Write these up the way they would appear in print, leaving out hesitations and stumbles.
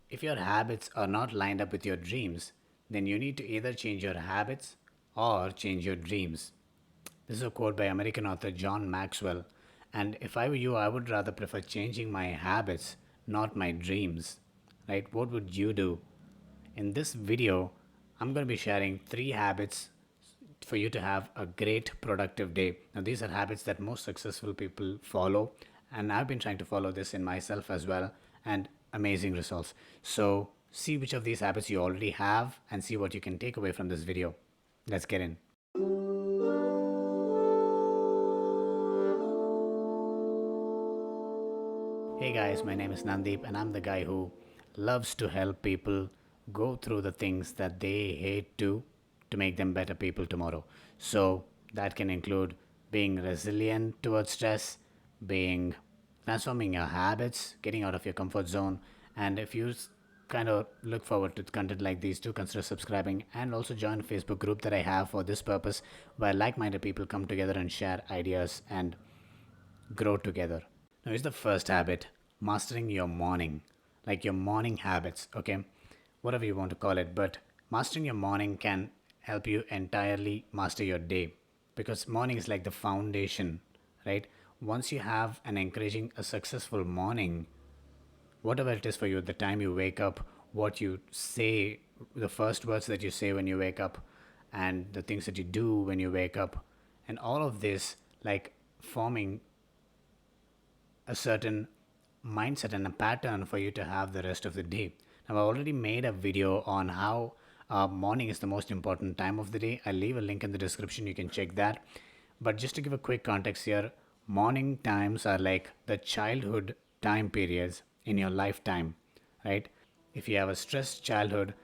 If your habits are not lined up with your dreams, then you need to either change your habits or change your dreams. This is a quote by American author John Maxwell. And if I were you, I would rather prefer changing my habits, not my dreams. Right? What would you do? In this video, I'm going to be sharing 3 habits for you to have a great productive day. Now, these are habits that most successful people follow, and I've been trying to follow this in myself as well, and amazing results. So, see which of these habits you already have and see what you can take away from this video. Let's get in. Hey guys, my name is Nandeep, and I'm the guy who loves to help people go through the things that they hate to make them better people tomorrow. So that can include being resilient towards stress, being transforming your habits, getting out of your comfort zone. And if you kind of look forward to content like these, do consider subscribing and also join a Facebook group that I have for this purpose, where like-minded people come together and share ideas and grow together. Now, here's the first habit: mastering your morning, like your morning habits, okay? Whatever you want to call it, but mastering your morning can help you entirely master your day, because morning is like the foundation, right? Once you have an encouraging, a successful morning, whatever it is for you, the time you wake up, what you say, the first words that you say when you wake up, and the things that you do when you wake up, and all of this, like forming a certain mindset and a pattern for you to have the rest of the day. Now, I already made a video on how morning is the most important time of the day. I'll leave a link in the description, you can check that. But just to give a quick context here, morning times are like the childhood time periods in your lifetime, right? If you have a stressed childhood,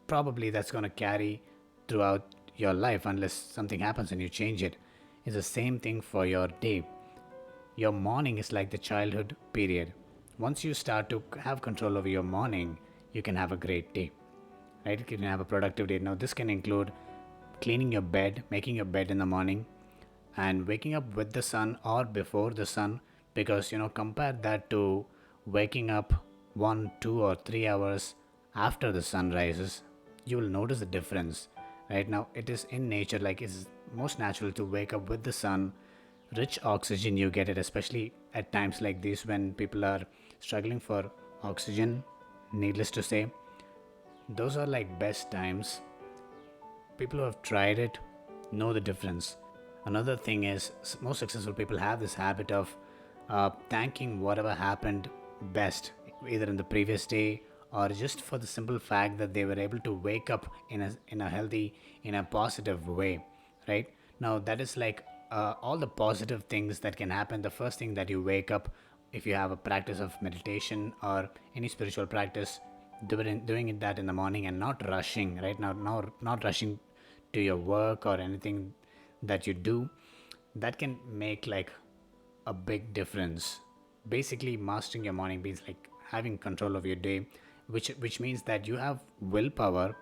probably that's going to carry throughout your life unless something happens and you change it. It's the same thing for your day. Your morning is like the childhood period. Once you start to have control over your morning, you can have a great day, right? You can have a productive day. Now, this can include cleaning your bed, making your bed in the morning, and waking up with the sun or before the sun, because compare that to waking up 1, 2, or 3 hours after the sun rises. You will notice the difference. Right now, it is in nature, like it's most natural to wake up with the sun, rich oxygen. You get it, especially at times like this when people are struggling for oxygen. Needless to say, those are like best times. People who have tried it know the difference. Another thing is, most successful people have this habit of thanking whatever happened best, either in the previous day or just for the simple fact that they were able to wake up in a healthy, in a positive way, right? Now, that is like all the positive things that can happen. The first thing that you wake up, if you have a practice of meditation or any spiritual practice, doing it that in the morning and not rushing, right? Now, not rushing to your work or anything that you do, that can make like a big difference. Basically, mastering your morning means like having control of your day, which means that you have willpower.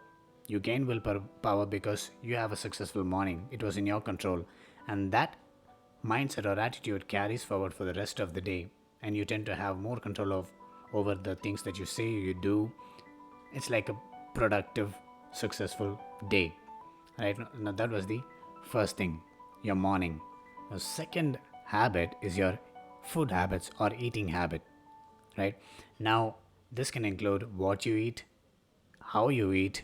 You gain willpower because you have a successful morning. It was in your control, and that mindset or attitude carries forward for the rest of the day, and you tend to have more control of over the things that you say, you do. It's like a productive, successful day, right? Now, that was the first thing, your morning. The second habit is your food habits or eating habit, right? Now, this can include what you eat, how you eat,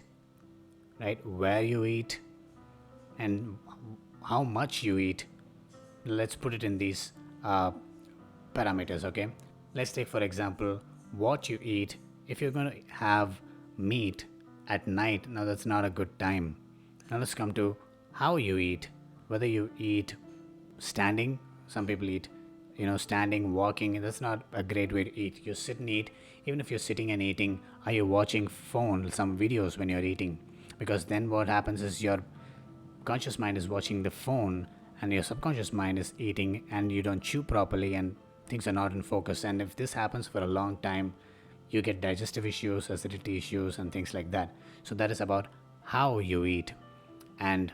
right? Where you eat, and how much you eat. Let's put it in these parameters, okay? Let's take, for example, what you eat. If you're going to have meat at night, now that's not a good time. Now, let's come to how you eat. Whether you eat standing, some people eat standing, walking. That's not a great way to eat. You sit and eat. Even if you're sitting and eating, are you watching phone, some videos when you're eating? Because then what happens is your conscious mind is watching the phone and your subconscious mind is eating, and you don't chew properly and things are not in focus. And if this happens for a long time, you get digestive issues, acidity issues, and things like that. So that is about how you eat. And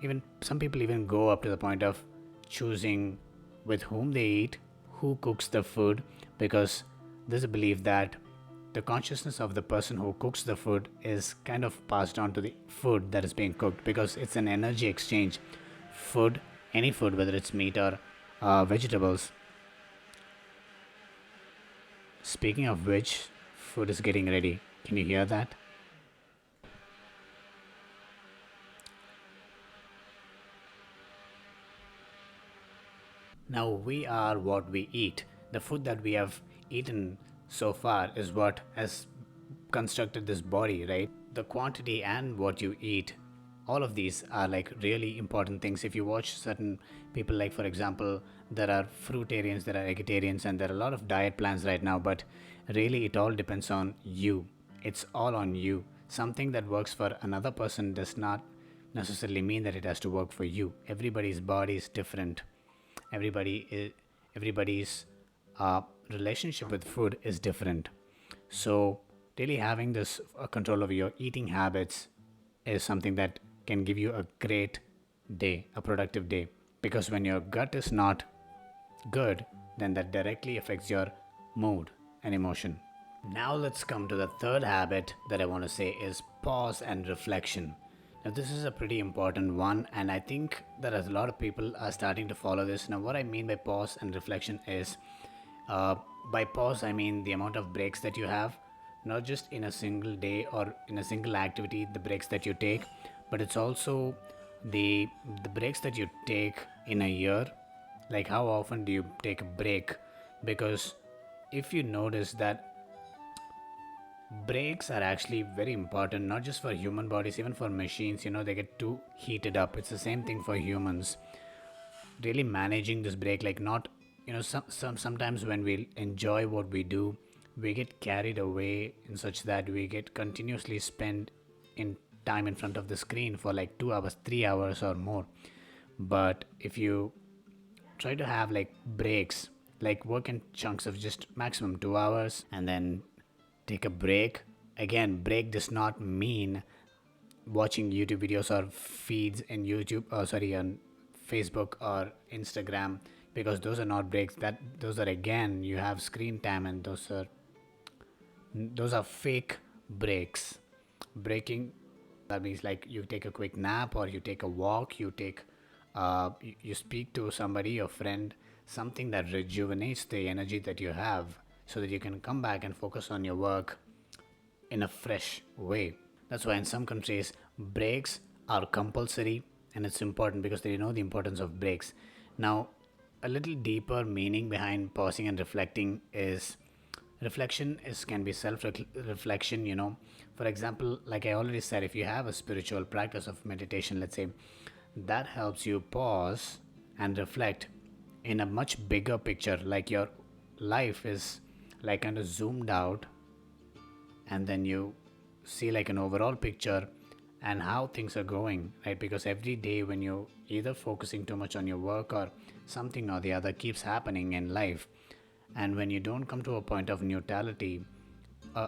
even some people even go up to the point of choosing with whom they eat, who cooks the food, because there's a belief that the consciousness of the person who cooks the food is kind of passed on to the food that is being cooked, because it's an energy exchange. Food, any food, whether it's meat or vegetables. Speaking of which, food is getting ready. Can you hear that? Now we are what we eat. The food that we have eaten so far is what has constructed this body, right? The quantity and what you eat, all of these are like really important things. If you watch certain people, like for example, there are fruitarians, there are vegetarians, and there are a lot of diet plans right now, but really it all depends on you. It's all on you. Something that works for another person does not necessarily mean that it has to work for you. Everybody's body is different. Everybody's relationship with food is different. So really having this control over your eating habits is something that can give you a great day, a productive day, because when your gut is not good, then that directly affects your mood and emotion. Now let's come to the third habit that I want to say is pause and reflection. Now this is a pretty important one, and I think that a lot of people are starting to follow this. Now what I mean by pause and reflection is, uh, by pause I mean the amount of breaks that you have, not just in a single day or in a single activity, the breaks that you take, but it's also the the breaks that you take in a year. Like how often do you take a break? Because if you notice that breaks are actually very important, not just for human bodies, even for machines. They get too heated up. It's the same thing for humans. Really managing this break, like not, sometimes when we enjoy what we do, we get carried away in such that we get continuously spend in time in front of the screen for like 2 hours, 3 hours or more. But if you try to have like breaks, like work in chunks of just maximum 2 hours and then take a break. Again, break does not mean watching YouTube videos or feeds in YouTube, sorry, on Facebook or Instagram, because those are not breaks. Those are, again, you have screen time, and those are fake breaks. Breaking, that means like you take a quick nap, or you take a walk, you speak to somebody, your friend, something that rejuvenates the energy that you have, so that you can come back and focus on your work in a fresh way. That's why in some countries breaks are compulsory, and it's important because they know the importance of breaks. Now, a little deeper meaning behind pausing and reflecting is, reflection is can be self reflection. For example, like I already said, if you have a spiritual practice of meditation, let's say, that helps you pause and reflect in a much bigger picture, like your life is like kind of zoomed out, and then you see like an overall picture and how things are going, right? Because every day when you either focusing too much on your work or something or the other keeps happening in life, and when you don't come to a point of neutrality, uh,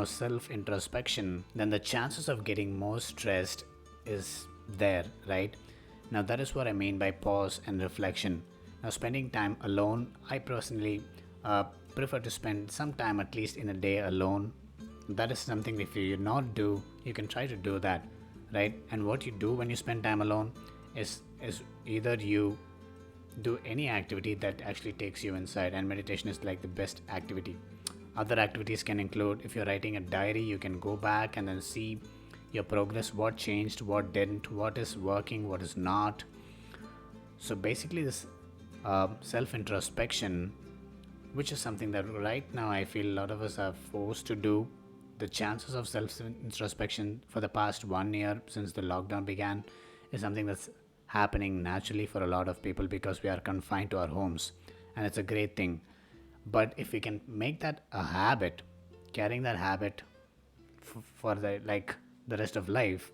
self introspection, then the chances of getting more stressed is there, right? Now that is what I mean by pause and reflection. Now, spending time alone, I personally prefer to spend some time at least in a day alone. That is something, if you not do, you can try to do that, right? And what you do when you spend time alone is either you do any activity that actually takes you inside, and meditation is like the best activity. Other activities can include, if you're writing a diary, you can go back and then see your progress, what changed, what didn't, what is working, what is not. So basically this self introspection, which is something that right now I feel a lot of us are forced to do. The chances of self introspection for the past 1 year since the lockdown began is something that's happening naturally for a lot of people, because we are confined to our homes, and it's a great thing. But if we can make that a habit, carrying that habit for the rest of life,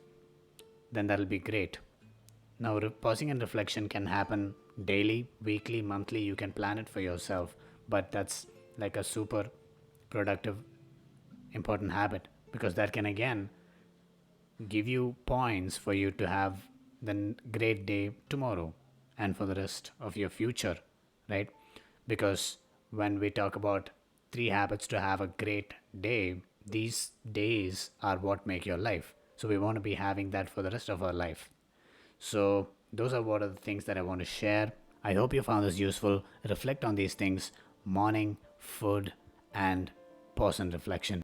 then that'll be great. Now, pausing and reflection can happen daily, weekly, monthly. You can plan it for yourself, but that's like a super productive, important habit, because that can again give you points for you to have the great day tomorrow and for the rest of your future, right? Because when we talk about 3 habits to have a great day, these days are what make your life. So we want to be having that for the rest of our life. So those are what are the things that I want to share. I hope you found this useful. Reflect on these things: morning, food, and pause and reflection.